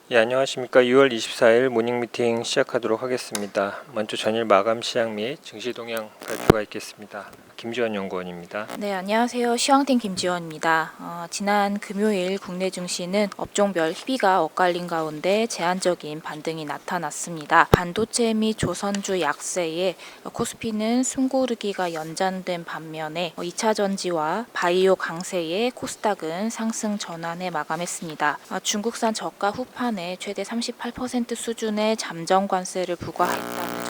예, 안녕하십니까. 6월 24일 모닝 미팅 시작하도록 하겠습니다. 먼저 전일 마감 시향 및 증시 동향 발표가 있겠습니다. 김지원 연구원입니다. 네, 안녕하세요. 시황팀 김지원입니다. 지난 금요일 국내 증시는 업종별 희비가 엇갈린 가운데 제한적인 반등이 나타났습니다. 반도체 및 조선주 약세에 코스피는 숨고르기가 연장된 반면에 2차 전지와 바이오 강세에 코스닥은 상승 전환에 마감했습니다. 중국산 저가 후판에 최대 38% 수준의 잠정 관세를 부과했다는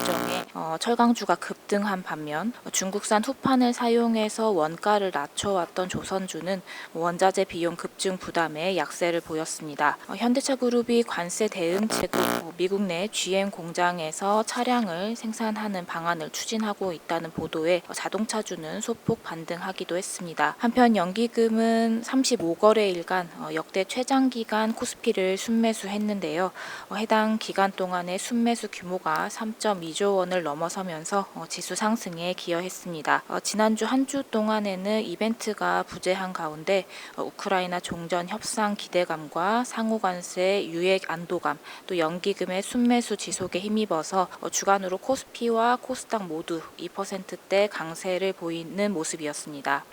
결정에 철강주가 급등한 반면 중국산 후판을 사용해서 원가를 낮춰왔던 조선주는 원자재 비용 급증 부담에 약세를 보였습니다. 현대차그룹이 관세 대응책으로 미국 내 GM 공장에서 차량을 생산하는 방안을 추진하고 있다는 보도에 자동차주는 소폭 반등하기도 했습니다. 한편 연기금은 35거래일간 역대 최장기간 코스피를 순매수했는데요. 해당 기간 동안의 순매수 규모가 3.2조 원을 넘어서면서 지수 상승에 기여했습니다. 지난주 한 주 동안에는 이벤트가 부재한 가운데 우크라이나 종전 협상 기대감과 상호 관세 유예 안도감, 또 연기금의 순매수 지속에 힘입어서 주간으로 코스피와 코스닥 모두 2%대 강세를 보이는 모습이었습니다.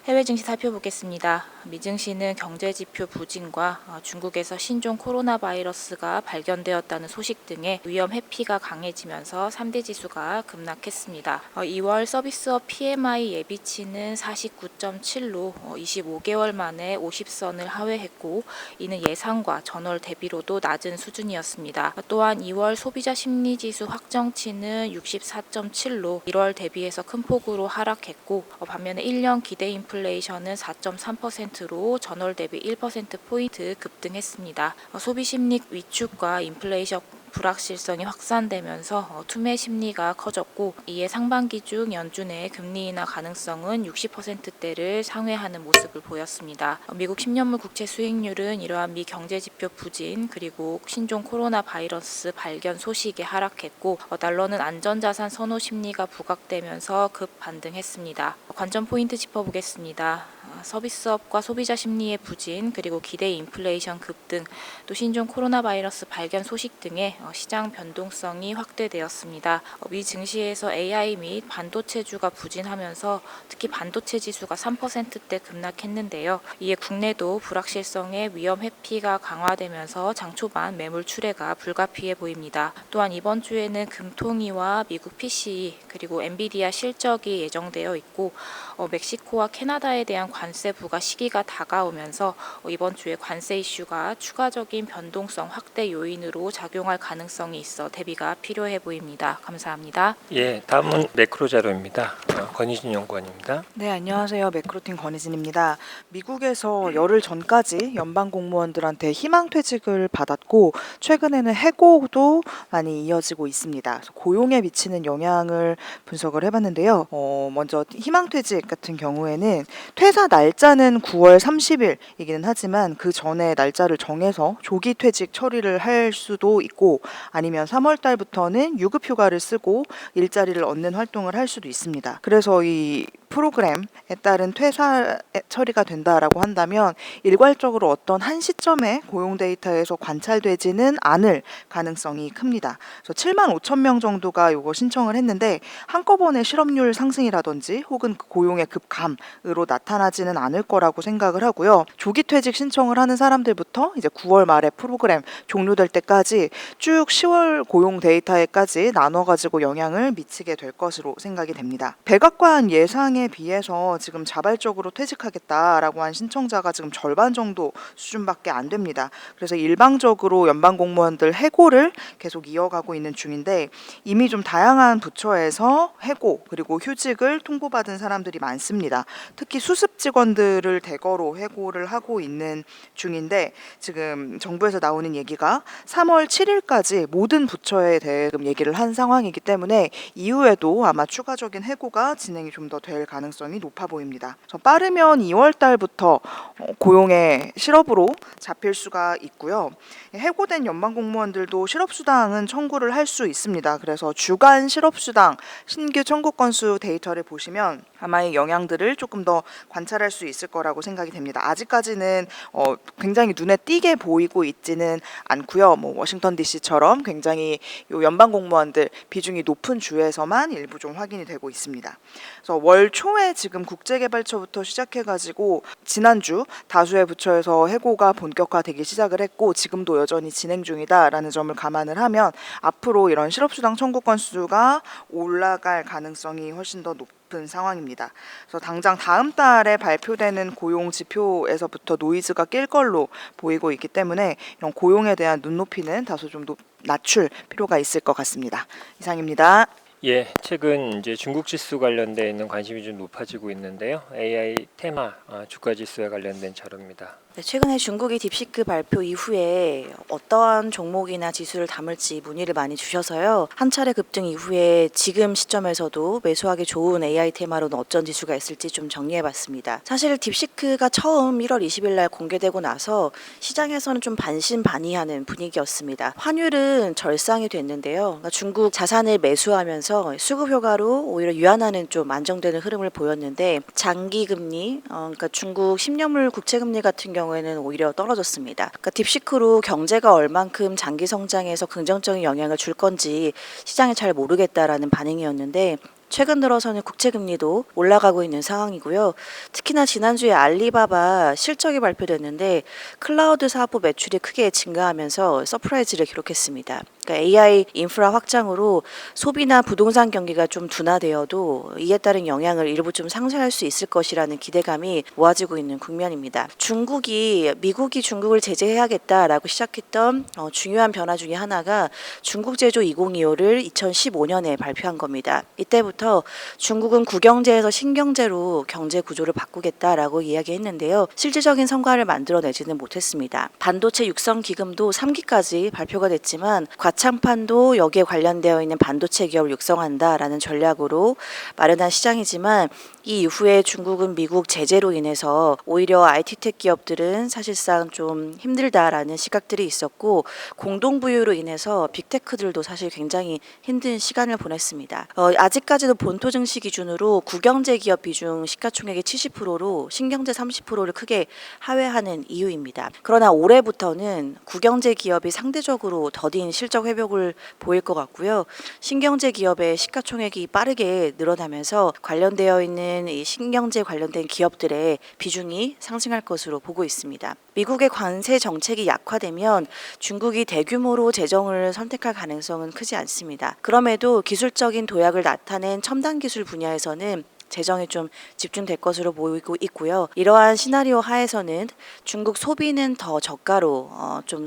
해외 증시 살펴보겠습니다. 미 증시는 경제지표 부진과 중국에서 신종 코로나 바이러스가 발견되었다는 소식 등의 위험 회피가 강해지면서 3대 지수가 급락했습니다. 2월 서비스업 PMI 예비치는 49.7로 25개월 만에 50선을 하회했고 이는 예상과 전월 대비로도 낮은 수준이었습니다. 또한 2월 소비자 심리지수 확정치는 64.7로 1월 대비해서 큰 폭으로 하락했고 반면에 1년 기대 인플레이션은 4.3%로 전월 대비 1%포인트 급등했습니다. 소비 심리 위축과 인플레이션 불확실성이 확산되면서 투매 심리가 커졌고 이에 상반기 중 연준의 금리 인하 가능성은 60%대를 상회하는 모습을 보였습니다. 미국 10년물 국채 수익률은 이러한 미 경제지표 부진 그리고 신종 코로나 바이러스 발견 소식에 하락했고 달러는 안전자산 선호 심리가 부각되면서 급 반등했습니다. 관전 포인트 짚어보겠습니다. 서비스업과 소비자 심리의 부진 그리고 기대 인플레이션 급등 또 신종 코로나 바이러스 발견 소식 등의 시장 변동성이 확대되었습니다. 미 증시에서 AI 및 반도체주가 부진하면서 특히 반도체 지수가 3%대 급락했는데요. 이에 국내도 불확실성의 위험 회피가 강화되면서 장 초반 매물 출회가 불가피해 보입니다. 또한 이번 주에는 금통위와 미국 PCE 그리고 엔비디아 실적이 예정되어 있고 멕시코와 캐나다에 대한 관세 부과 시기가 다가오면서 이번 주에 관세 이슈가 추가적인 변동성 확대 요인으로 작용할 가능성이 있어 대비가 필요해 보입니다. 감사합니다. 예, 다음은 매크로 자료입니다. 권희진 연구원입니다. 네, 안녕하세요. 매크로팀 권희진입니다. 미국에서 열흘 전까지 연방 공무원들한테 희망퇴직을 받았고 최근에는 해고도 많이 이어지고 있습니다. 그래서 고용에 미치는 영향을 분석을 해봤는데요. 먼저 희망퇴직 같은 경우에는 퇴사 날짜는 9월 30일이기는 하지만 그 전에 날짜를 정해서 조기 퇴직 처리를 할 수도 있고 아니면 3월 달부터는 유급휴가를 쓰고 일자리를 얻는 활동을 할 수도 있습니다. 그래서 이 프로그램에 따른 퇴사 처리가 된다라고 한다면 일괄적으로 어떤 한 시점에 고용 데이터에서 관찰되지는 않을 가능성이 큽니다. 그래서 7만 5천 명 정도가 이거 신청을 했는데 한꺼번에 실업률 상승이라든지 혹은 고용의 급감으로 나타나지는 않을 거라고 생각을 하고요. 조기 퇴직 신청을 하는 사람들부터 이제 9월 말에 프로그램 종료될 때까지 쭉 10월 고용 데이터에까지 나눠가지고 영향을 미치게 될 것으로 생각이 됩니다. 백악관 예상에 비해서 지금 자발적으로 퇴직하겠다라고 한 신청자가 지금 절반 정도 수준밖에 안 됩니다. 그래서 일방적으로 연방 공무원들 해고를 계속 이어가고 있는 중인데 이미 좀 다양한 부처에서 해고 그리고 휴직을 통보받은 사람들이 많습니다. 특히 수습 직원들을 대거로 해고를 하고 있는 중인데 지금 정부에서 나오는 얘기가 3월 7일까지 모든 부처에 대해 얘기를 한 상황이기 때문에 이후에도 아마 추가적인 해고가 진행이 좀 더 될 가능성이 높아 보입니다. 빠르면 2월 달부터 고용의 실업으로 잡힐 수가 있고요. 해고된 연방 공무원들도 실업수당은 청구를 할 수 있습니다. 그래서 주간 실업수당 신규 청구 건수 데이터를 보시면 아마 이 영향들을 조금 더 관찰할 수 있을 거라고 생각이 됩니다. 아직까지는 굉장히 눈에 띄게 보이고 있지는 않고요. 워싱턴 DC처럼 굉장히 요 연방 공무원들 비중이 높은 주에서만 일부 좀 확인이 되고 있습니다. 그래서 월 초에 지금 국제개발처부터 시작해가지고 지난주 다수의 부처에서 해고가 본격화되기 시작을 했고 지금도 여전히 진행 중이다라는 점을 감안을 하면 앞으로 이런 실업수당 청구 건수가 올라갈 가능성이 훨씬 더 높은 상황입니다. 그래서 당장 다음 달에 발표되는 고용 지표에서부터 노이즈가 낄 걸로 보이고 있기 때문에 이런 고용에 대한 눈높이는 다소 좀 낮출 필요가 있을 것 같습니다. 이상입니다. 예, 최근 이제 중국 지수 관련돼 있는 관심이 좀 높아지고 있는데요. AI 테마 주가 지수에 관련된 자료입니다. 네, 최근에 중국이 딥시크 발표 이후에 어떠한 종목이나 지수를 담을지 문의를 많이 주셔서요. 한 차례 급등 이후에 지금 시점에서도 매수하기 좋은 AI 테마로는 어떤 지수가 있을지 좀 정리해봤습니다. 사실 딥시크가 처음 1월 20일 날 공개되고 나서 시장에서는 좀 반신반의하는 분위기였습니다. 환율은 절상이 됐는데요. 그러니까 중국 자산을 매수하면서 수급 효과로 오히려 유안화는 좀 안정되는 흐름을 보였는데 장기 금리, 그러니까 중국 10년물 국채 금리 같은 경우에는 오히려 떨어졌습니다. 그러니까 딥시크로 경제가 얼만큼 장기 성장에서 긍정적인 영향을 줄 건지 시장이 잘 모르겠다라는 반응이었는데 최근 들어서는 국채금리도 올라가고 있는 상황이고요. 특히나 지난주에 알리바바 실적이 발표됐는데 클라우드 사업부 매출이 크게 증가하면서 서프라이즈를 기록했습니다. 그러니까 AI 인프라 확장으로 소비나 부동산 경기가 좀 둔화되어도 이에 따른 영향을 일부 좀 상쇄할 수 있을 것이라는 기대감이 모아지고 있는 국면입니다. 미국이 중국을 제재해야겠다라고 시작했던 중요한 변화 중에 하나가 중국 제조 2025를 2015년에 발표한 겁니다. 이때부터 중국은 국경제에서 신경제로 경제 구조를 바꾸겠다라고 이야기했는데요. 실질적인 성과를 만들어내지는 못했습니다. 반도체 육성 기금도 3기까지 발표가 됐지만 과창판도 여기에 관련되어 있는 반도체 기업을 육성한다라는 전략으로 마련한 시장이지만 이 이후에 중국은 미국 제재로 인해서 오히려 IT텍 기업들은 사실상 좀 힘들다라는 시각들이 있었고 공동부유로 인해서 빅테크들도 사실 굉장히 힘든 시간을 보냈습니다. 아직까지도 본토 증시 기준으로 국영제 기업 비중 시가총액의 70%로 신경제 30%를 크게 하회하는 이유입니다. 그러나 올해부터는 국영제 기업이 상대적으로 더딘 실적 회복을 보일 것 같고요. 신경제 기업의 시가총액이 빠르게 늘어나면서 관련되어 있는 이 신경제 관련된 기업들의 비중이 상승할 것으로 보고 있습니다. 미국의 관세 정책이 약화되면 중국이 대규모로 재정을 선택할 가능성은 크지 않습니다. 그럼에도 기술적인 도약을 나타낸 첨단 기술 분야에서는 재정이 좀 집중될 것으로 보이고 있고요. 이러한 시나리오 하에서는 중국 소비는 더 저가로 좀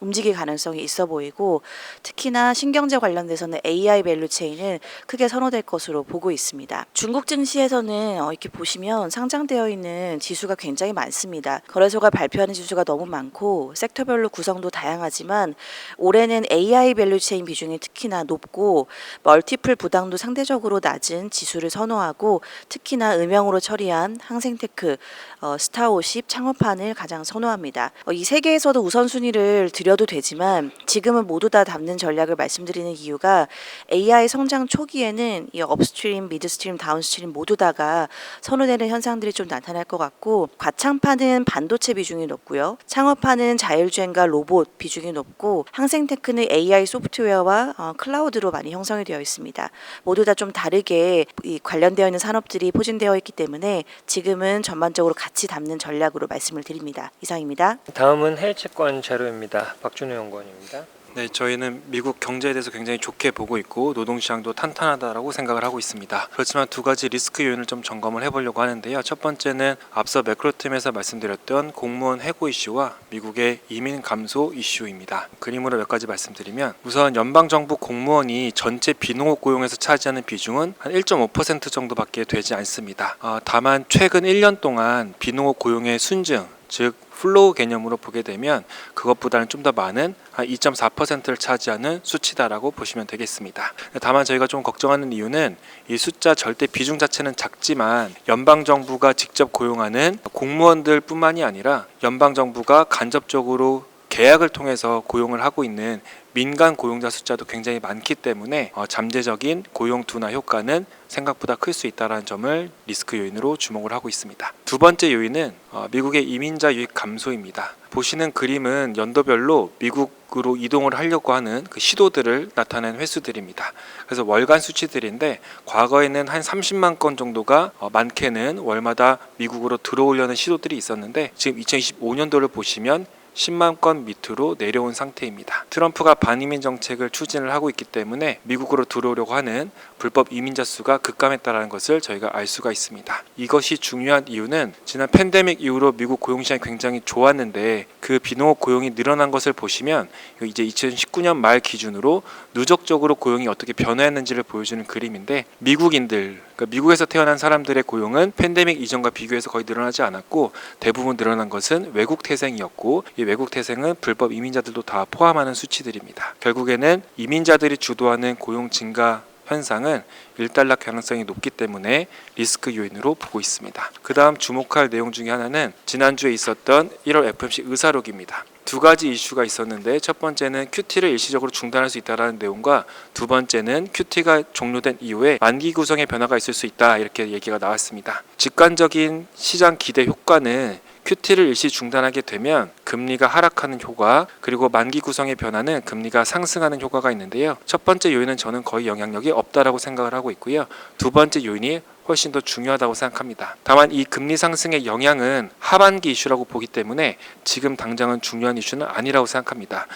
움직일 가능성이 있어 보이고 특히나 신경제 관련돼서는 AI 밸류체인은 크게 선호될 것으로 보고 있습니다. 중국 증시에서는 이렇게 보시면 상장되어 있는 지수가 굉장히 많습니다. 거래소가 발표하는 지수가 너무 많고 섹터별로 구성도 다양하지만 올해는 AI 밸류체인 비중이 특히나 높고 멀티플 부담도 상대적으로 낮은 지수를 선호하고 특히나 음영으로 처리한 항생테크, 스타50 창업판을 가장 선호합니다. 이 세 개에서도 우선순위를 드려도 되지만 지금은 모두 다 담는 전략을 말씀드리는 이유가 AI 성장 초기에는 이 업스트림, 미드스트림, 다운스트림 모두 다가 선호되는 현상들이 좀 나타날 것 같고 과창판은 반도체 비중이 높고요. 창업판은 자율주행과 로봇 비중이 높고 항생테크는 AI 소프트웨어와 클라우드로 많이 형성이 되어 있습니다. 모두 다 좀 다르게 관련되어 있는 산업들이 포진되어 있기 때문에 지금은 전반적으로 같이 담는 전략으로 말씀을 드립니다. 이상입니다. 다음은 해외 채권 자료입니다. 박준호 연구원입니다. 네, 저희는 미국 경제에 대해서 굉장히 좋게 보고 있고 노동시장도 탄탄하다라고 생각을 하고 있습니다. 그렇지만 두 가지 리스크 요인을 좀 점검을 해보려고 하는데요. 첫 번째는 앞서 매크로팀에서 말씀드렸던 공무원 해고 이슈와 미국의 이민 감소 이슈입니다. 그림으로 몇 가지 말씀드리면 우선 연방정부 공무원이 전체 비농업 고용에서 차지하는 비중은 한 1.5% 정도밖에 되지 않습니다. 다만 최근 1년 동안 비농업 고용의 순증 즉 플로우 개념으로 보게 되면 그것보다는 좀 더 많은 한 2.4%를 차지하는 수치다라고 보시면 되겠습니다. 다만 저희가 좀 걱정하는 이유는 이 숫자 절대 비중 자체는 작지만 연방정부가 직접 고용하는 공무원들 뿐만이 아니라 연방정부가 간접적으로 계약을 통해서 고용을 하고 있는 민간 고용자 숫자도 굉장히 많기 때문에 잠재적인 고용 둔화 효과는 생각보다 클 수 있다는 점을 리스크 요인으로 주목을 하고 있습니다. 두 번째 요인은 미국의 이민자 유입 감소입니다. 보시는 그림은 연도별로 미국으로 이동을 하려고 하는 그 시도들을 나타낸 횟수들입니다. 그래서 월간 수치들인데 과거에는 한 30만 건 정도가 많게는 월마다 미국으로 들어오려는 시도들이 있었는데 지금 2025년도를 보시면 10만 건 밑으로 내려온 상태입니다. 트럼프가 반이민 정책을 추진을 하고 있기 때문에 미국으로 들어오려고 하는 불법 이민자 수가 급감했다는 것을 저희가 알 수가 있습니다. 이것이 중요한 이유는 지난 팬데믹 이후로 미국 고용시장이 굉장히 좋았는데 그 비농업 고용이 늘어난 것을 보시면 이제 2019년 말 기준으로 누적적으로 고용이 어떻게 변화했는지를 보여주는 그림인데 미국인들, 그러니까 미국에서 태어난 사람들의 고용은 팬데믹 이전과 비교해서 거의 늘어나지 않았고 대부분 늘어난 것은 외국 태생이었고 이 외국 태생은 불법 이민자들도 다 포함하는 수치들입니다. 결국에는 이민자들이 주도하는 고용 증가 현상은 일단락 가능성이 높기 때문에 리스크 요인으로 보고 있습니다. 그 다음 주목할 내용 중에 하나는 지난주에 있었던 1월 FOMC 의사록입니다. 두 가지 이슈가 있었는데 첫 번째는 QT를 일시적으로 중단할 수 있다는 내용과 두 번째는 QT가 종료된 이후에 만기 구성의 변화가 있을 수 있다 이렇게 얘기가 나왔습니다. 직관적인 시장 기대 효과는 QT를 일시 중단하게 되면 금리가 하락하는 효과 그리고 만기 구성의 변화는 금리가 상승하는 효과가 있는데요. 첫 번째 요인은 저는 거의 영향력이 없다라고 생각을 하고 있고요. 두 번째 요인이 훨씬 더 중요하다고 생각합니다. 다만 이 금리 상승의 영향은 하반기 이슈라고 보기 때문에 지금 당장은 중요한 이슈는 아니라고 생각합니다.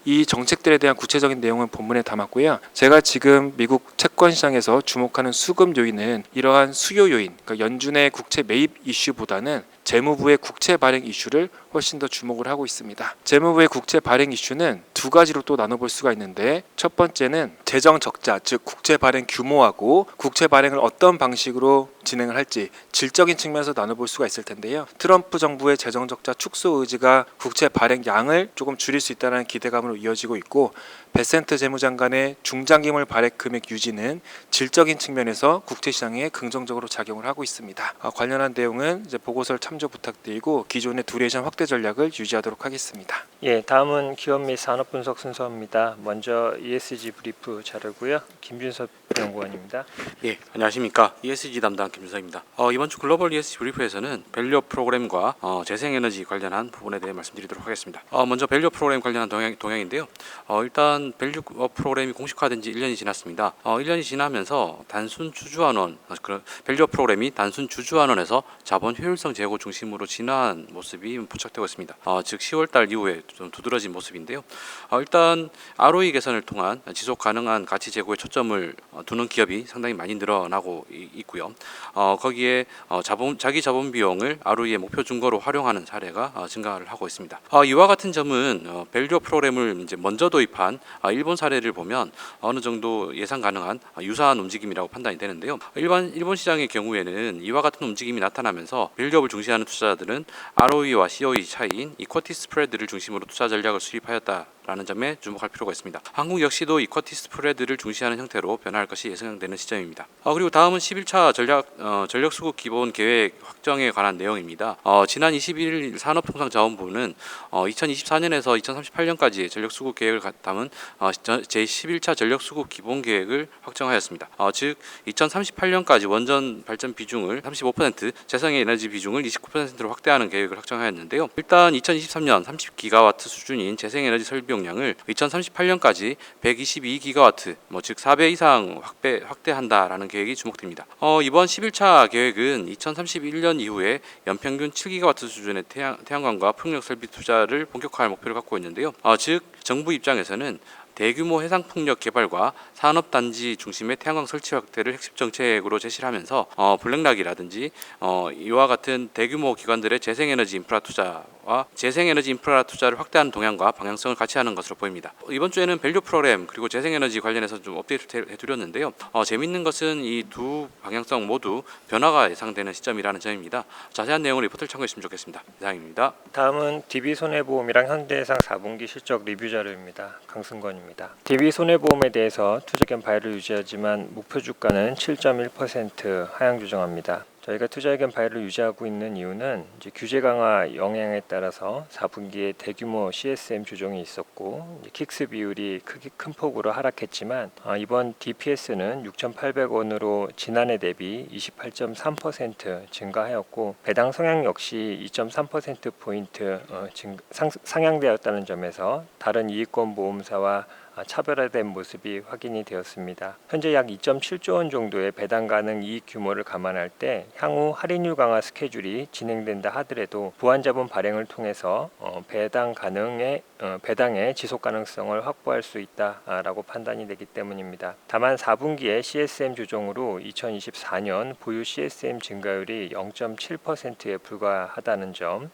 이 정책들에 대한 구체적인 내용은 본문에 담았고요. 제가 지금 미국 채권 시장에서 주목하는 수급 요인은 이러한 수요 요인, 그러니까 연준의 국채 매입 이슈보다는 재무부의 국채 발행 이슈를 훨씬 더 주목을 하고 있습니다. 재무부의 국채 발행 이슈는 두 가지로 또 나눠볼 수가 있는데 첫 번째는 재정 적자, 즉 국채 발행 규모하고 국채 발행을 어떤 방식으로 진행을 할지 질적인 측면에서 나눠볼 수가 있을 텐데요. 트럼프 정부의 재정 적자 축소 의지가 국채 발행 양을 조금 줄일 수 있다는 기대감으로 이어지고 있고 베센트 재무장관의 중장기물 발행 금액 유지는 질적인 측면에서 국채 시장에 긍정적으로 작용을 하고 있습니다. 관련한 내용은 이제 보고서를 참조 부탁드리고 기존의 두레이션 확대 전략을 유지하도록 하겠습니다. 예, 다음은 기업 및 산업 분석 순서입니다. 먼저 ESG 브리프 자료고요. 김준섭 연구원입니다. 예, 안녕하십니까. ESG 담당 김준석입니다. 이번 주 글로벌 ESG 브리프에서는 밸류업 프로그램과 재생에너지 관련한 부분에 대해 말씀드리도록 하겠습니다. 먼저 밸류업 프로그램 관련한 동향인데요. 일단 밸류업 프로그램이 공식화된 지 1년이 지났습니다. 1년이 지나면서 단순 주주환원, 밸류업 프로그램이 단순 주주환원에서 자본 효율성 제고 중심으로 진화한 모습이 포착되고 있습니다. 즉 10월달 이후에 좀 두드러진 모습인데요. 일단 ROE 개선을 통한 지속 가능한 가치 제고에 초점을 두는 기업이 상당히 많이 늘어나고 있고요. 거기에 자기 자본 비용을 ROE의 목표 증거로 활용하는 사례가 증가를 하고 있습니다. 이와 같은 점은 밸류업 프로그램을 이제 먼저 도입한 일본 사례를 보면 어느 정도 예상 가능한 유사한 움직임이라고 판단이 되는데요. 일본 시장의 경우에는 이와 같은 움직임이 나타나면서 밸류업을 중시하는 투자자들은 ROE와 COE 차이인 이쿼티 스프레드를 중심으로 투자 전략을 수립하였다라는 점에 주목할 필요가 있습니다. 한국 역시도 이쿼티 스프레드를 중시하는 형태로 변화할 것이 예상되는 시점입니다. 그리고 다음은 11차 전력 수급 기본 계획 확정에 관한 내용입니다. 지난 21일 산업통상자원부는 2024년에서 2038년까지 전력 수급 계획을 담은 제11차 전력 수급 기본 계획을 확정하였습니다. 즉 2038년까지 원전 발전 비중을 35%, 재생에너지 비중을 29%로 확대하는 계획을 확정하였는데요. 일단 2023년 30기가와트 수준인 재생에너지 설비용량을 2038년까지 122기가와트, 즉 4배 이상 확대한다라는 계획이 주목됩니다. 이번 11차 계획은 2031년 이후에 연평균 7기가와트 수준의 태양광과 풍력 설비 투자를 본격화할 목표를 갖고 있는데요. 즉 정부 입장에서는 대규모 해상풍력 개발과 산업단지 중심의 태양광 설치 확대를 핵심 정책으로 제시를 하면서 블랙락이라든지 이와 같은 대규모 기관들의 재생에너지 인프라 투자와 재생에너지 인프라 투자를 확대하는 동향과 방향성을 같이 하는 것으로 보입니다. 이번 주에는 밸류 프로그램 그리고 재생에너지 관련해서 좀 업데이트를 해드렸는데요. 재밌는 것은 이 두 방향성 모두 변화가 예상되는 시점이라는 점입니다. 자세한 내용을 리포트를 참고했으면 좋겠습니다. 이상입니다. 다음은 DB손해보험이랑 현대해상 4분기 실적 리뷰 자료입니다. 강승권입니다. DB손해보험에 대해서 투자 의견 바이를 유지하지만 목표 주가는 7.1% 하향 조정합니다. 저희가 투자 의견 바이를 유지하고 있는 이유는 이제 규제 강화 영향에 따라서 4분기에 대규모 CSM 조정이 있었고 킥스 비율이 큰 폭으로 하락했지만 이번 DPS는 6,800원으로 지난해 대비 28.3% 증가하였고 배당 성향 역시 2.3%포인트 상향되었다는 점에서 다른 이익권 보험사와 차별화된 모습이 확인이 되었습니다. 현재 약 2.7조 원 정도의 배당 가능 이익 규모를 감안할 때 향후 할인율 강화 스케줄이 진행된다 하더라도 보완자본 발행을 통해서 배당의 지속 가능성을 확보할 수 있다라고 판단이 되기 때문입니다. 다만 4분기에 CSM 조정으로 2024년 보유 CSM 증가율이 0.7%에 불과하다는 점,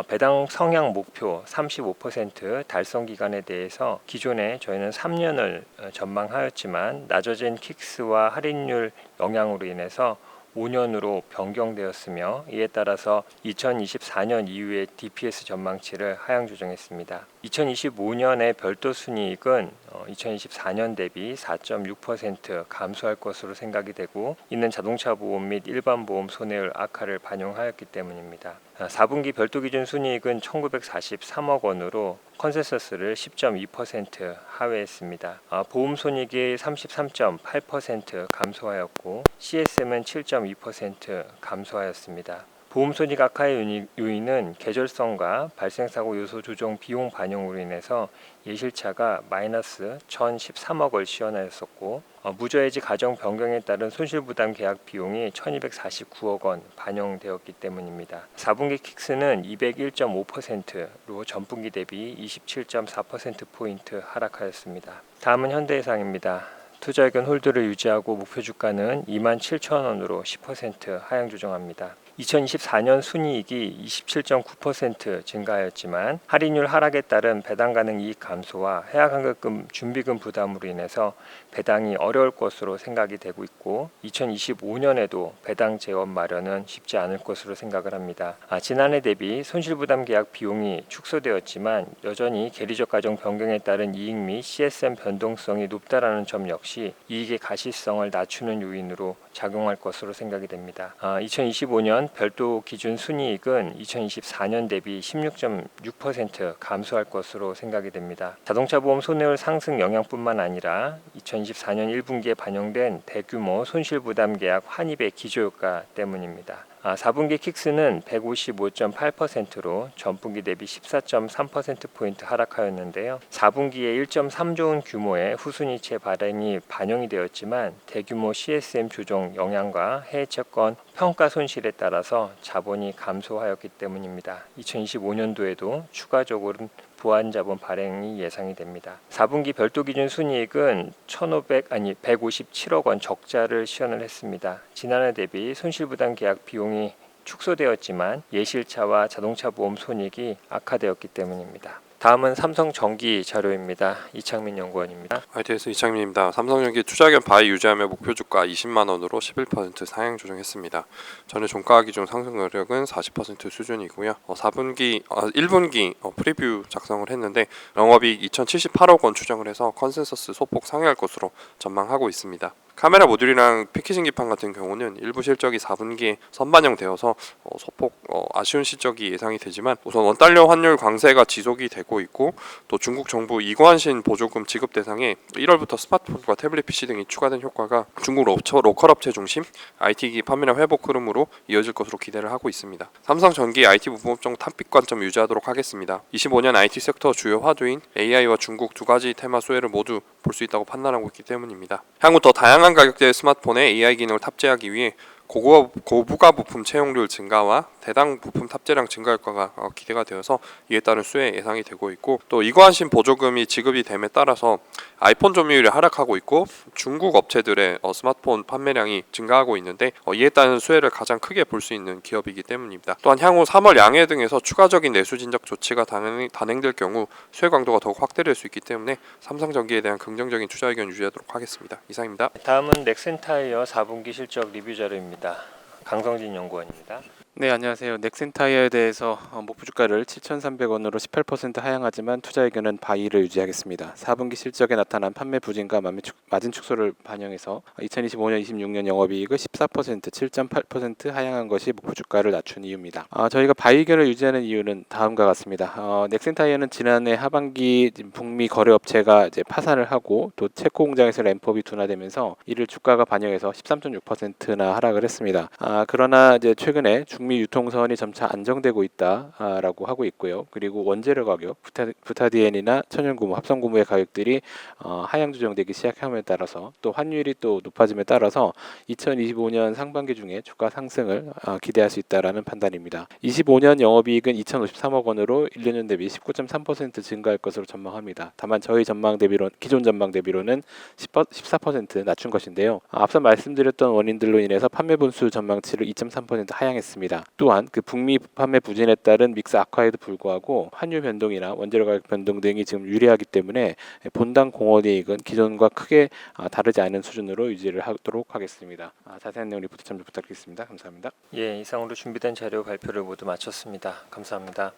배당 성향 목표 35% 달성 기간에 대해서 기존에 저희는 3년을 전망하였지만 낮아진 킥스와 할인율 영향으로 인해서 5년으로 변경되었으며 이에 따라서 2024년 이후의 DPS 전망치를 하향 조정했습니다. 2025년의 별도 순이익은 2024년 대비 4.6% 감소할 것으로 생각이 되고 이는 자동차 보험 및 일반 보험 손해율 악화를 반영하였기 때문입니다. 4분기 별도 기준 순이익은 1943억 원으로 컨센서스를 10.2% 하회했습니다. 보험 손익이 33.8% 감소하였고 CSM은 7.2% 감소하였습니다. 보험 손익 악화의 요인은 계절성과 발생사고 요소 조정 비용 반영으로 인해서 예실차가 마이너스 1,013억을 시현하였었고 무저해지 가정 변경에 따른 손실부담 계약 비용이 1,249억 원 반영되었기 때문입니다. 4분기 킥스는 201.5%로 전분기 대비 27.4%포인트 하락하였습니다. 다음은 현대해상입니다. 투자 의견 홀드를 유지하고 목표 주가는 27,000원으로 10% 하향 조정합니다. 2024년 순이익이 27.9% 증가하였지만 할인율 하락에 따른 배당 가능 이익 감소와 해약환급금 준비금 부담으로 인해서 배당이 어려울 것으로 생각이 되고 있고 2025년에도 배당 재원 마련은 쉽지 않을 것으로 생각을 합니다. 지난해 대비 손실부담 계약 비용이 축소되었지만 여전히 계리적 가정 변경에 따른 이익 및 CSM 변동성이 높다라는 점 역시 이익의 가시성을 낮추는 요인으로 작용할 것으로 생각이 됩니다. 2025년 별도 기준 순이익은 2024년 대비 16.6% 감소할 것으로 생각이 됩니다. 자동차 보험 손해율 상승 영향뿐만 아니라 2024년 1분기에 반영된 대규모 손실부담 계약 환입의 기저효과 때문입니다. 4분기 킥스는 155.8%로 전분기 대비 14.3%포인트 하락하였는데요. 4분기에 1.3조 원 규모의 후순위채 발행이 반영이 되었지만 대규모 CSM 조정 영향과 해외 채권 평가 손실에 따라서 자본이 감소하였기 때문입니다. 2025년도에도 추가적으로 보완자본 발행이 예상이 됩니다. 4분기 별도 기준 순이익은 157억 원 적자를 시현을 했습니다. 지난해 대비 손실부담 계약 비용이 축소되었지만 예실차와 자동차 보험 손익이 악화되었기 때문입니다. 다음은 삼성전기 자료입니다. 이창민 연구원입니다. ITS 이창민입니다. 삼성전기 투자의견 바이 유지하며 목표 주가 20만 원으로 11% 상향 조정했습니다. 전일 종가 기준 상승 여력은 40% 수준이고요. 1분기 프리뷰 작성을 했는데 영업이익 2,078억 원 추정을 해서 컨센서스 소폭 상회할 것으로 전망하고 있습니다. 카메라 모듈이랑 패키징 기판 같은 경우는 일부 실적이 4분기에 선반영되어서 소폭 아쉬운 실적이 예상이 되지만 우선 원달러 환율 강세가 지속이 되고 있고 또 중국 정부 이관신 보조금 지급 대상에 1월부터 스마트폰과 태블릿 PC 등이 추가된 효과가 중국 로컬 업체 중심 IT기기 판매량 회복 흐름으로 이어질 것으로 기대를 하고 있습니다. 삼성전기 IT 부품 업종 탑픽 관점 유지하도록 하겠습니다. 25년 IT 섹터 주요 화두인 AI와 중국 두 가지 테마 수혜를 모두 볼 수 있다고 판단하고 있기 때문입니다. 향후 더 다양한 가격대의 스마트폰에 AI 기능을 탑재하기 위해 고부가 부품 채용률 증가와 대당 부품 탑재량 증가 효과가 기대가 되어서 이에 따른 수혜 예상이 되고 있고, 또 이거한신 보조금이 지급이 됨에 따라서 아이폰 점유율이 하락하고 있고 중국 업체들의 스마트폰 판매량이 증가하고 있는데 이에 따른 수혜를 가장 크게 볼 수 있는 기업이기 때문입니다. 또한 향후 3월 양해 등에서 추가적인 내수 진작 조치가 단행될 경우 수혜 강도가 더욱 확대될 수 있기 때문에 삼성전기에 대한 긍정적인 투자 의견 유지하도록 하겠습니다. 이상입니다. 다음은 넥센타이어 4분기 실적 리뷰 자료입니다. 강성진 연구원입니다. 네, 안녕하세요. 넥센타이어에 대해서 목표 주가를 7,300원으로 18% 하향하지만 투자 의견은 바이를 유지하겠습니다. 4분기 실적에 나타난 판매 부진과 마진 축소를 반영해서 2025년 26년 영업이익을 14% 7.8% 하향한 것이 목표 주가를 낮춘 이유입니다. 저희가 바이 의견을 유지하는 이유는 다음과 같습니다. 넥센타이어는 지난해 하반기 북미 거래업체가 이제 파산을 하고 또 체코 공장에서 램프업이 둔화되면서 이를 주가가 반영해서 13.6%나 하락을 했습니다. 그러나 이제 최근에 중미 유통선이 점차 안정되고 있다라고 하고 있고요. 그리고 원재료 가격, 부타디엔이나 천연고무, 합성고무의 가격들이 하향 조정되기 시작함에 따라서 또 환율이 또 높아짐에 따라서 2025년 상반기 중에 주가 상승을 기대할 수 있다라는 판단입니다. 25년 영업이익은 2,053억 원으로 1년 대비 19.3% 증가할 것으로 전망합니다. 다만 저희 기존 전망 대비로는 14% 낮춘 것인데요. 앞서 말씀드렸던 원인들로 인해서 판매 분수 전망치를 2.3% 하향했습니다. 또한 그 북미 판매 부진에 따른 믹스 악화에도 불구하고 환율 변동이나 원재료 가격 변동 등이 지금 유리하기 때문에 본당 공원이익은 기존과 크게 다르지 않은 수준으로 유지를 하도록 하겠습니다. 자세한 내용 리포트 참조 부탁드리겠습니다. 감사합니다. 예, 이상으로 준비된 자료 발표를 모두 마쳤습니다. 감사합니다.